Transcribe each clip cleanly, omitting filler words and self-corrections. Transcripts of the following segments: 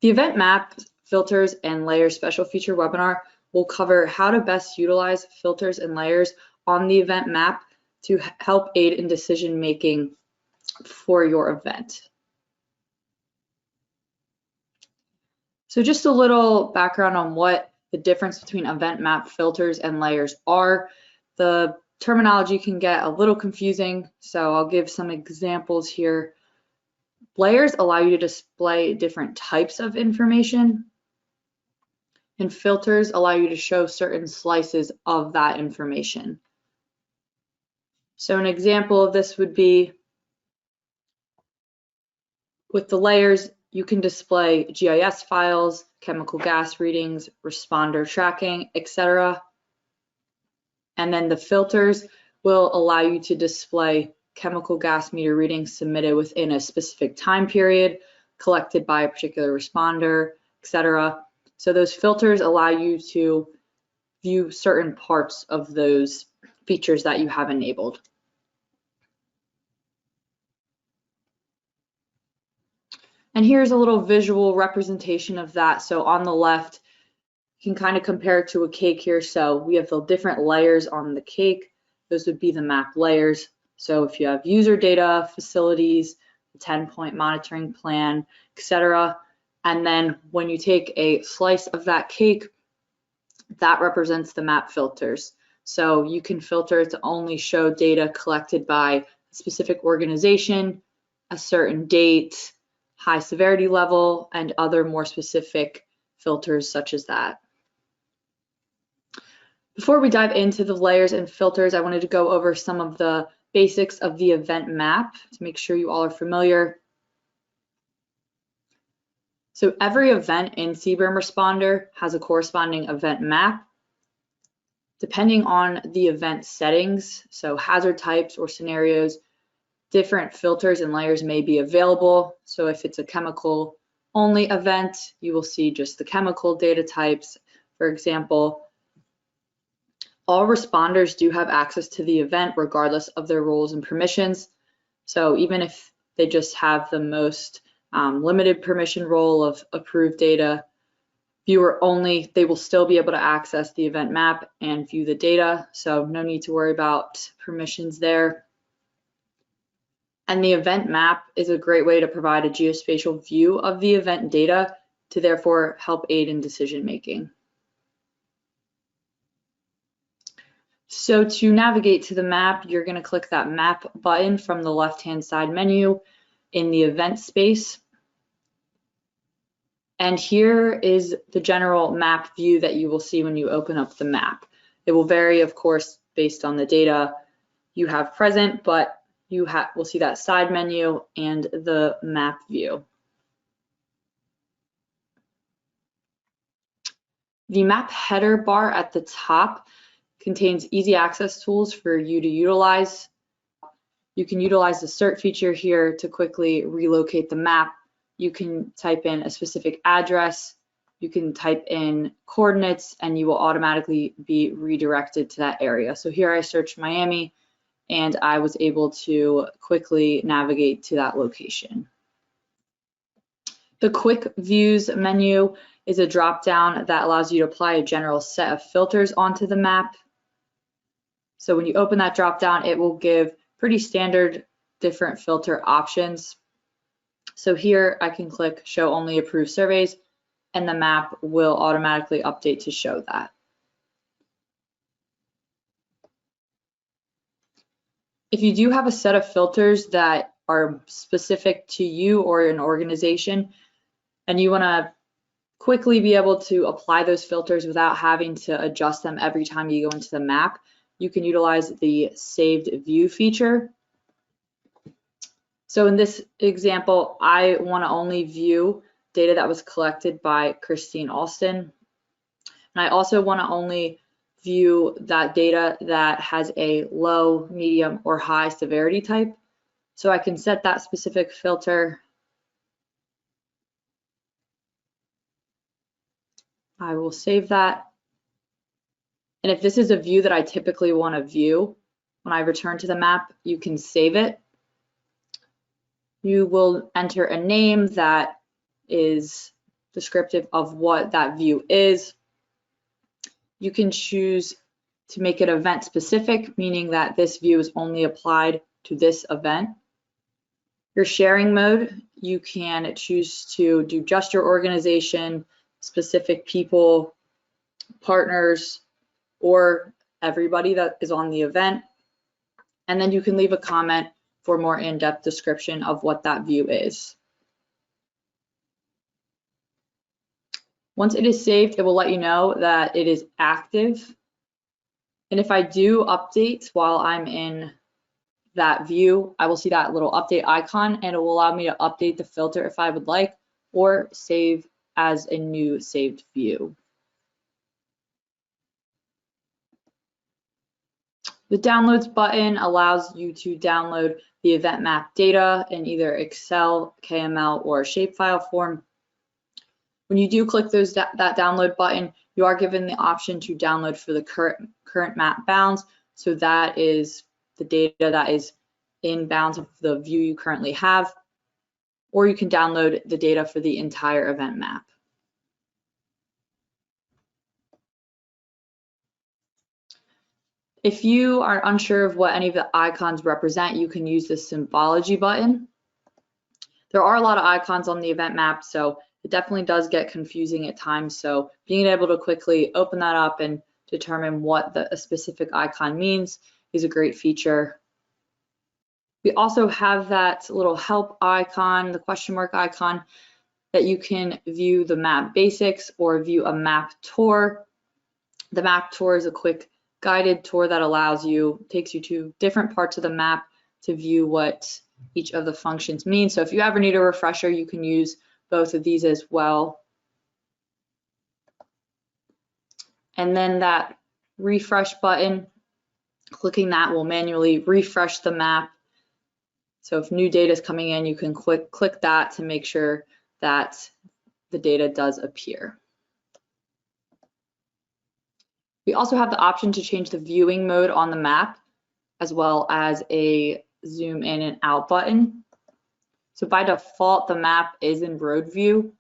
The event map, filters, and layers special feature webinar will cover how to best utilize filters and layers on the event map to help aid in decision making for your event. So just a little background on what the difference between event map, filters, and layers are. The terminology can get a little confusing, so I'll give some examples here. Layers allow you to display different types of information, and filters allow you to show certain slices of that information. So an example of this would be with the layers, you can display GIS files, chemical gas readings, responder tracking, etc. And then the filters will allow you to display chemical gas meter readings submitted within a specific time period, collected by a particular responder, etc. So those filters allow you to view certain parts of those features that you have enabled. And here's a little visual representation of that. So on the left, you can kind of compare it to a cake here. So we have the different layers on the cake. Those would be the map layers. So if you have user data, facilities, 10-point monitoring plan, etc. And then when you take a slice of that cake, that represents the map filters. So you can filter to only show data collected by a specific organization, a certain date, high severity level, and other more specific filters such as that. Before we dive into the layers and filters, I wanted to go over some of the basics of the event map to make sure you all are familiar. So every event in CBRNResponder has a corresponding event map. Depending on the event settings, so hazard types or scenarios, different filters and layers may be available. So if it's a chemical only event, you will see just the chemical data types. For example, all responders do have access to the event regardless of their roles and permissions. So even if they just have the most limited permission role of approved data, viewer only, they will still be able to access the event map and view the data. So no need to worry about permissions there. And the event map is a great way to provide a geospatial view of the event data to therefore help aid in decision making. So to navigate to the map, you're going to click that map button from the left-hand side menu in the event space. And here is the general map view that you will see when you open up the map. It will vary, of course, based on the data you have present, but you will see that side menu and the map view. The map header bar at the top contains easy access tools for you to utilize. You can utilize the cert feature here to quickly relocate the map. You can type in a specific address, you can type in coordinates, and you will automatically be redirected to that area. So here I searched Miami, and I was able to quickly navigate to that location. The Quick Views menu is a drop-down that allows you to apply a general set of filters onto the map. So when you open that drop-down, it will give pretty standard different filter options. So here I can click Show Only Approved Surveys, and the map will automatically update to show that. If you do have a set of filters that are specific to you or an organization, and you want to quickly be able to apply those filters without having to adjust them every time you go into the map, you can utilize the Saved View feature. So in this example, I want to only view data that was collected by Christine Alston. And I also want to only view that data that has a low, medium, or high severity type. So I can set that specific filter. I will save that. And if this is a view that I typically want to view, when I return to the map, you can save it. You will enter a name that is descriptive of what that view is. You can choose to make it event specific, meaning that this view is only applied to this event. Your sharing mode, you can choose to do just your organization, specific people, partners, or everybody that is on the event. And then you can leave a comment for more in-depth description of what that view is. Once it is saved, it will let you know that it is active. And if I do update while I'm in that view, I will see that little update icon, and it will allow me to update the filter if I would like, or save as a new saved view. The downloads button allows you to download the event map data in either Excel, KML, or shapefile form. When you do click that download button, you are given the option to download for the current map bounds. So that is the data that is in bounds of the view you currently have, or you can download the data for the entire event map. If you are unsure of what any of the icons represent, you can use the symbology button. There are a lot of icons on the event map, so it definitely does get confusing at times. So being able to quickly open that up and determine what a specific icon means is a great feature. We also have that little help icon, the question mark icon, that you can view the map basics or view a map tour. The map tour is a quick guided tour that takes you to different parts of the map to view what each of the functions mean. So if you ever need a refresher, you can use both of these as well. And then that refresh button, clicking that will manually refresh the map. So if new data is coming in, you can click that to make sure that the data does appear. We also have the option to change the viewing mode on the map, as well as a zoom in and out button. So by default, the map is in road view,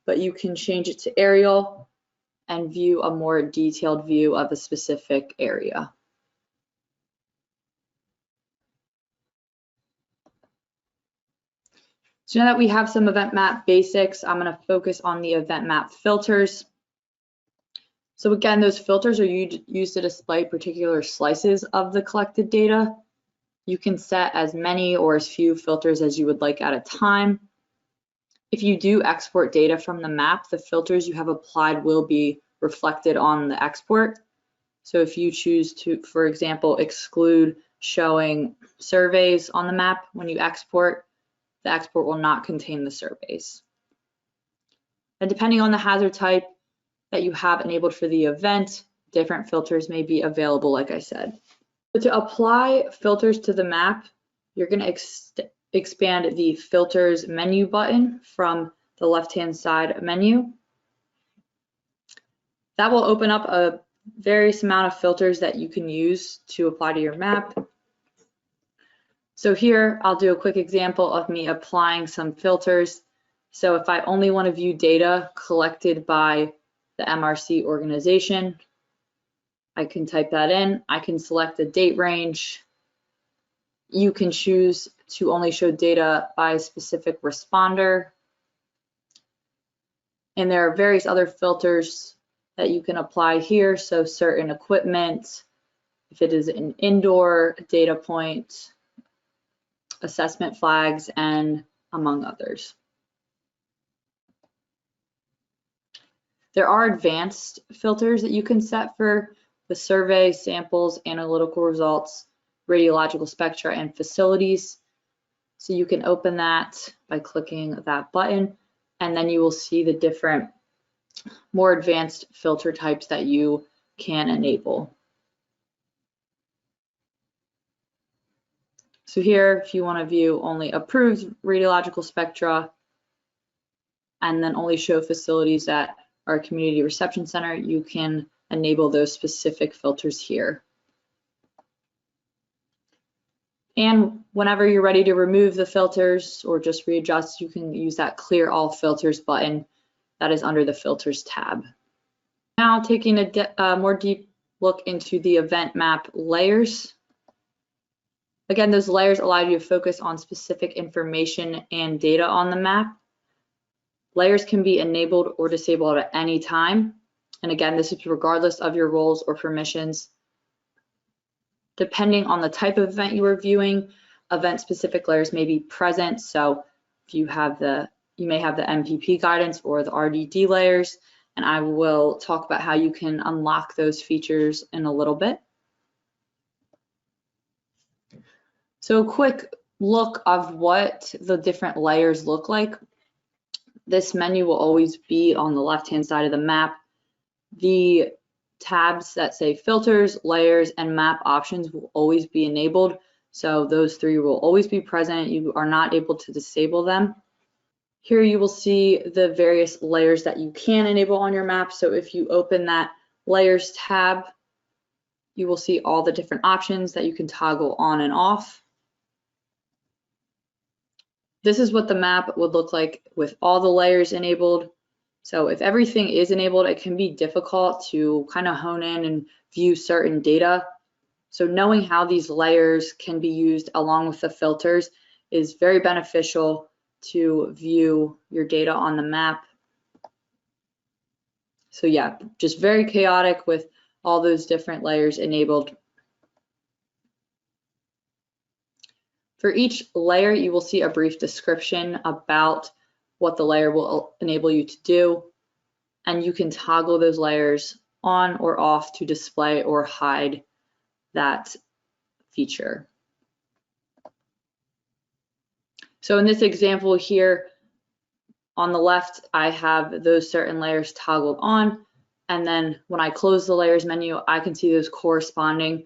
but you can change it to aerial and view a more detailed view of a specific area. So now that we have some event map basics, I'm going to focus on the event map filters. So again, those filters are used to display particular slices of the collected data. You can set as many or as few filters as you would like at a time. If you do export data from the map, the filters you have applied will be reflected on the export. So if you choose to, for example, exclude showing surveys on the map when you export, the export will not contain the surveys. And depending on the hazard type that you have enabled for the event, different filters may be available, like I said. But to apply filters to the map, you're going to expand the filters menu button from the left-hand side menu. That will open up a various amount of filters that you can use to apply to your map. So here, I'll do a quick example of me applying some filters. So if I only want to view data collected by the MRC organization, I can type that in. I can select the date range. You can choose to only show data by a specific responder. And there are various other filters that you can apply here. So certain equipment, if it is an indoor data point, assessment flags, and among others. There are advanced filters that you can set for the survey, samples, analytical results, radiological spectra, and facilities. So you can open that by clicking that button, and then you will see the different more advanced filter types that you can enable. So here, if you want to view only approved radiological spectra and then only show facilities that are a community reception center, you can enable those specific filters here. And whenever you're ready to remove the filters or just readjust, you can use that clear all filters button that is under the Filters tab. Now taking a more deep look into the event map layers. Again, those layers allow you to focus on specific information and data on the map. Layers can be enabled or disabled at any time. And again, this is regardless of your roles or permissions. Depending on the type of event you are viewing, event-specific layers may be present. So if you may have the MPP guidance or the RDD layers, and I will talk about how you can unlock those features in a little bit. So a quick look of what the different layers look like. This menu will always be on the left-hand side of the map. The tabs that say filters, layers, and map options will always be enabled. So those three will always be present. You are not able to disable them. Here you will see the various layers that you can enable on your map. So if you open that layers tab, you will see all the different options that you can toggle on and off. This is what the map would look like with all the layers enabled. So if everything is enabled, it can be difficult to kind of hone in and view certain data. So knowing how these layers can be used along with the filters is very beneficial to view your data on the map. So yeah, just very chaotic with all those different layers enabled. For each layer, you will see a brief description about what the layer will enable you to do, and you can toggle those layers on or off to display or hide that feature. So in this example here, on the left, I have those certain layers toggled on, and then when I close the layers menu, I can see those corresponding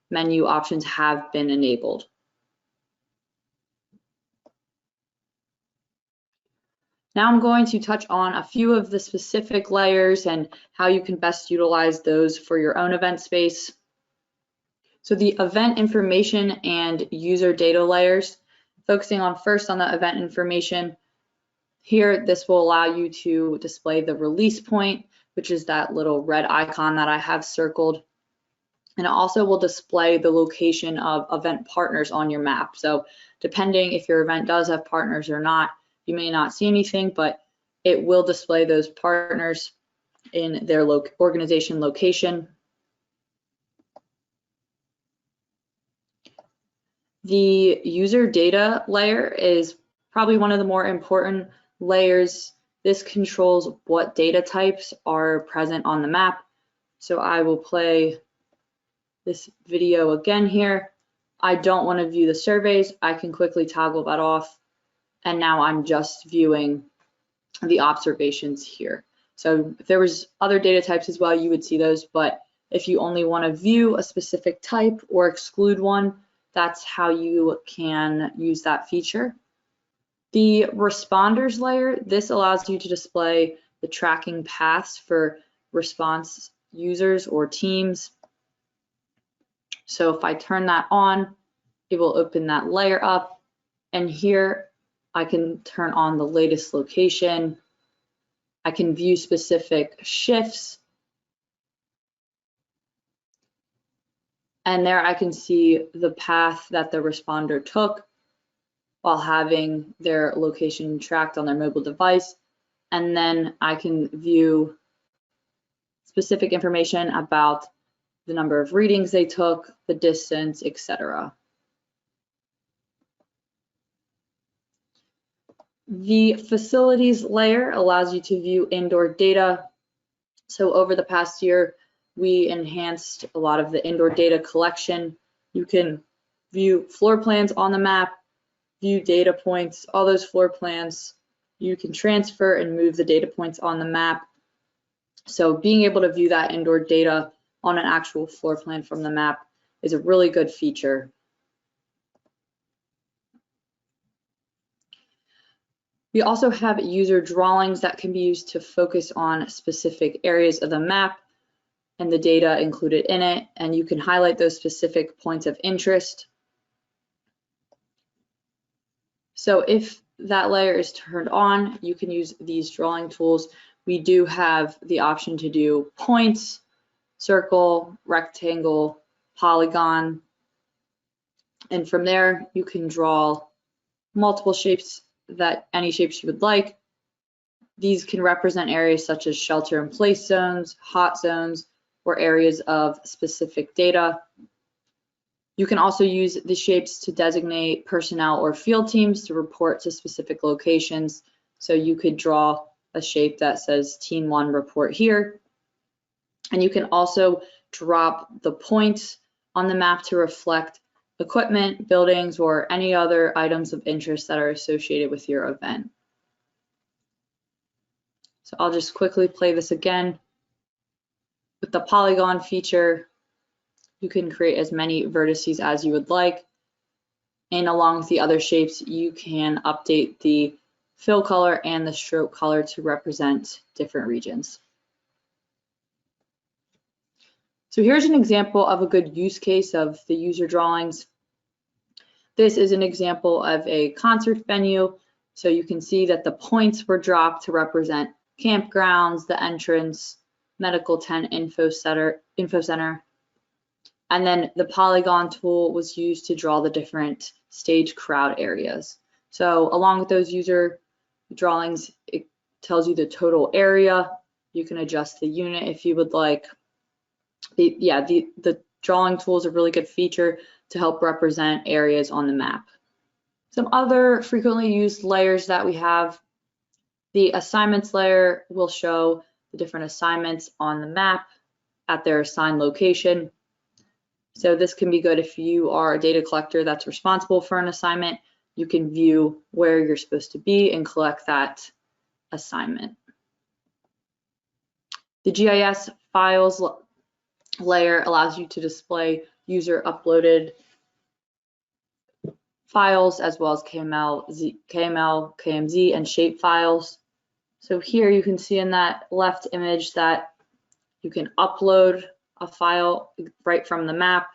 menu options have been enabled. Now I'm going to touch on a few of the specific layers and how you can best utilize those for your own event space. So the event information and user data layers, focusing on first on the event information. Here, this will allow you to display the release point, which is that little red icon that I have circled. And it also will display the location of event partners on your map. So depending if your event does have partners or not, you may not see anything, but it will display those partners in their organization location. The user data layer is probably one of the more important layers. This controls what data types are present on the map. So I will play this video again here. I don't want to view the surveys. I can quickly toggle that off. And now I'm just viewing the observations here. So if there was other data types as well, you would see those. But if you only want to view a specific type or exclude one, that's how you can use that feature. The responders layer, this allows you to display the tracking paths for response users or teams. So if I turn that on, it will open that layer up. And here I can turn on the latest location. I can view specific shifts. And there I can see the path that the responder took while having their location tracked on their mobile device. And then I can view specific information about the number of readings they took, the distance, etc. The facilities layer allows you to view indoor data. So over the past year, we enhanced a lot of the indoor data collection. You can view floor plans on the map, view data points, all those floor plans. You can transfer and move the data points on the map. So being able to view that indoor data on an actual floor plan from the map is a really good feature. We also have user drawings that can be used to focus on specific areas of the map and the data included in it, and you can highlight those specific points of interest. So if that layer is turned on, you can use these drawing tools we do have the option to do points, circle, rectangle, polygon, and from there you can draw multiple shapes, any shapes you would like. These can represent areas such as shelter in place zones, hot zones, or areas of specific data. You can also use the shapes to designate personnel or field teams to report to specific locations. So you could draw a shape that says Team 1 report here. And you can also drop the points on the map to reflect equipment, buildings, or any other items of interest that are associated with your event. So I'll just quickly play this again. With the polygon feature, you can create as many vertices as you would like. And along with the other shapes, you can update the fill color and the stroke color to represent different regions. So here's an example of a good use case of the user drawings. This is an example of a concert venue. So you can see that the points were dropped to represent campgrounds, the entrance, medical tent, info center. And then the polygon tool was used to draw the different stage crowd areas. So along with those user drawings, it tells you the total area. You can adjust the unit if you would like. The drawing tool is a really good feature to help represent areas on the map. Some other frequently used layers that we have. The assignments layer will show the different assignments on the map at their assigned location. So this can be good if you are a data collector that's responsible for an assignment. You can view where you're supposed to be and collect that assignment. The GIS files layer allows you to display user uploaded files as well as KML, KMZ, and shape files. So here you can see in that left image that you can upload a file right from the map,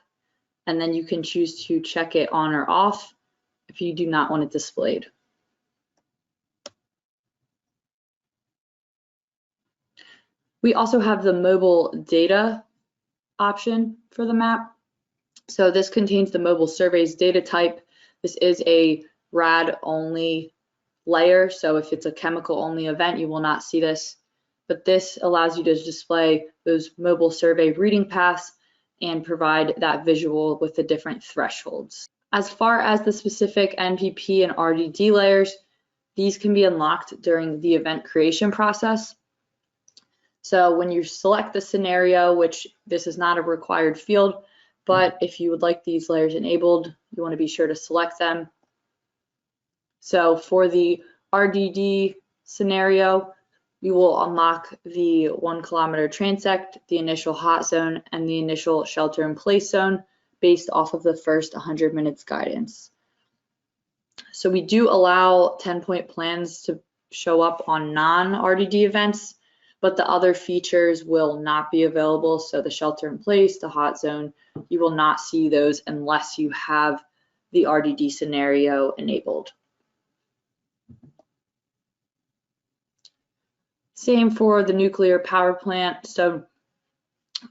and then you can choose to check it on or off if you do not want it displayed. We also have the mobile data option for the map. So this contains the mobile surveys data type. This is a RAD only layer, so if it's a chemical only event, you will not see this. But this allows you to display those mobile survey reading paths and provide that visual with the different thresholds. As far as the specific NPP and RDD layers, these can be unlocked during the event creation process. So when you select the scenario, which this is not a required field, but if you would like these layers enabled, you want to be sure to select them. So for the RDD scenario, you will unlock the 1 kilometer transect, the initial hot zone, and the initial shelter in place zone based off of the first 100 minutes guidance. So we do allow 10-point plans to show up on non-RDD events, but the other features will not be available. So the shelter in place, the hot zone, you will not see those unless you have the RDD scenario enabled. Same for the nuclear power plant. So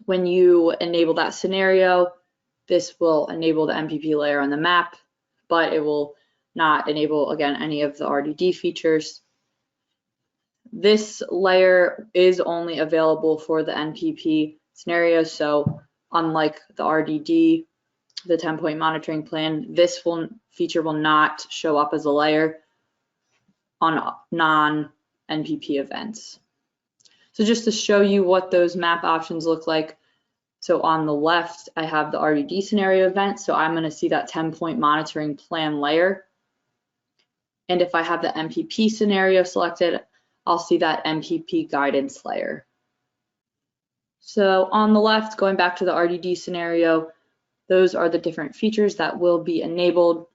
when you enable that scenario, this will enable the NPP layer on the map, but it will not enable, again, any of the RDD features. This layer is only available for the NPP scenario. So unlike the RDD, the 10-point monitoring plan, this feature will not show up as a layer on non-NPP events. So just to show you what those map options look like, so on the left, I have the RDD scenario event. So I'm going to see that 10-point monitoring plan layer. And if I have the NPP scenario selected, I'll see that NPP guidance layer. So on the left, going back to the RDD scenario, those are the different features that will be enabled.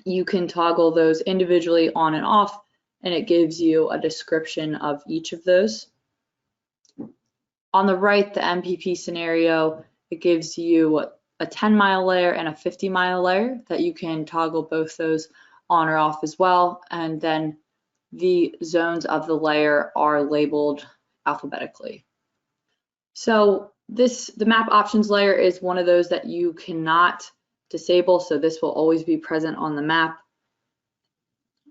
You can toggle those individually on and off, and it gives you a description of each of those. On the right, the NPP scenario, it gives you a 10-mile layer and a 50-mile layer that you can toggle both those on or off as well. And then the zones of the layer are labeled alphabetically. So the map options layer is one of those that you cannot disable, so this will always be present on the map.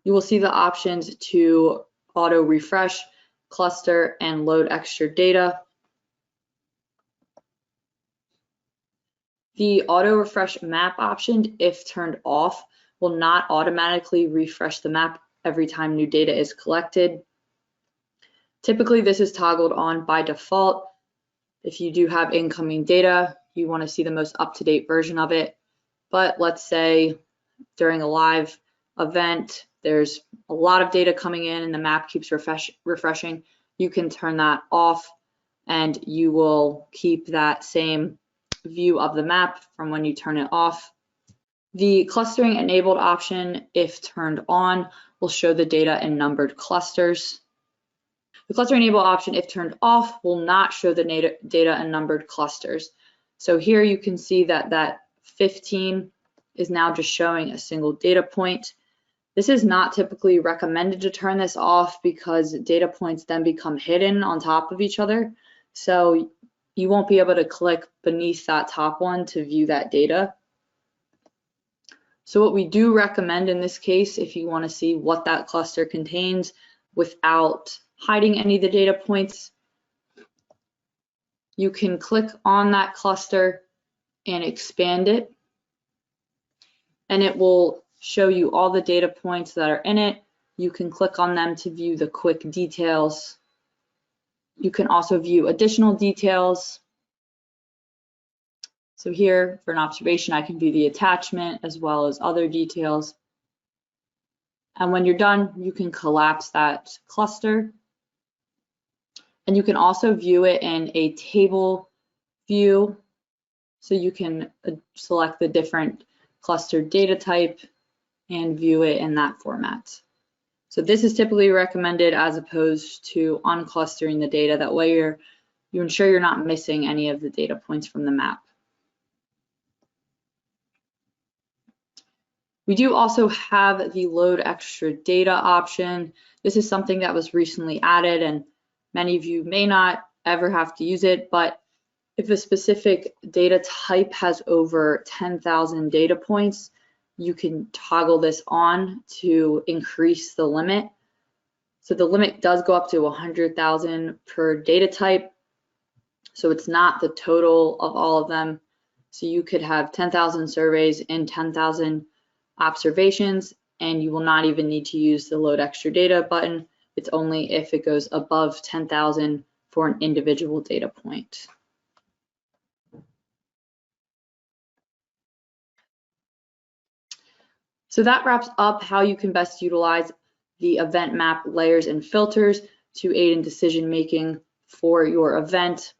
You will see the options to auto refresh, cluster, and load extra data. The auto refresh map option, if turned off, will not automatically refresh the map every time new data is collected. Typically, this is toggled on by default. If you do have incoming data, you want to see the most up-to-date version of it. But let's say during a live event, there's a lot of data coming in and the map keeps refreshing. You can turn that off and you will keep that same view of the map from when you turn it off. The clustering enabled option, if turned on, will show the data in numbered clusters. The cluster enable option, if turned off, will not show the data in numbered clusters. So here you can see that 15 is now just showing a single data point. This is not typically recommended to turn this off because data points then become hidden on top of each other. So you won't be able to click beneath that top one to view that data. So what we do recommend in this case, if you want to see what that cluster contains without hiding any of the data points, you can click on that cluster and expand it, and it will show you all the data points that are in it. You can click on them to view the quick details. You can also view additional details. So here, for an observation, I can view the attachment as well as other details. And when you're done, you can collapse that cluster. And you can also view it in a table view. So you can select the different cluster data type and view it in that format. So this is typically recommended as opposed to unclustering the data. That way you ensure you're not missing any of the data points from the map. We do also have the load extra data option. This is something that was recently added and many of you may not ever have to use it, but if a specific data type has over 10,000 data points, you can toggle this on to increase the limit. So the limit does go up to 100,000 per data type. So it's not the total of all of them. So you could have 10,000 surveys and 10,000 observations, and you will not even need to use the load extra data button. It's only if it goes above 10,000 for an individual data point. So that wraps up how you can best utilize the event map layers and filters to aid in decision making for your event.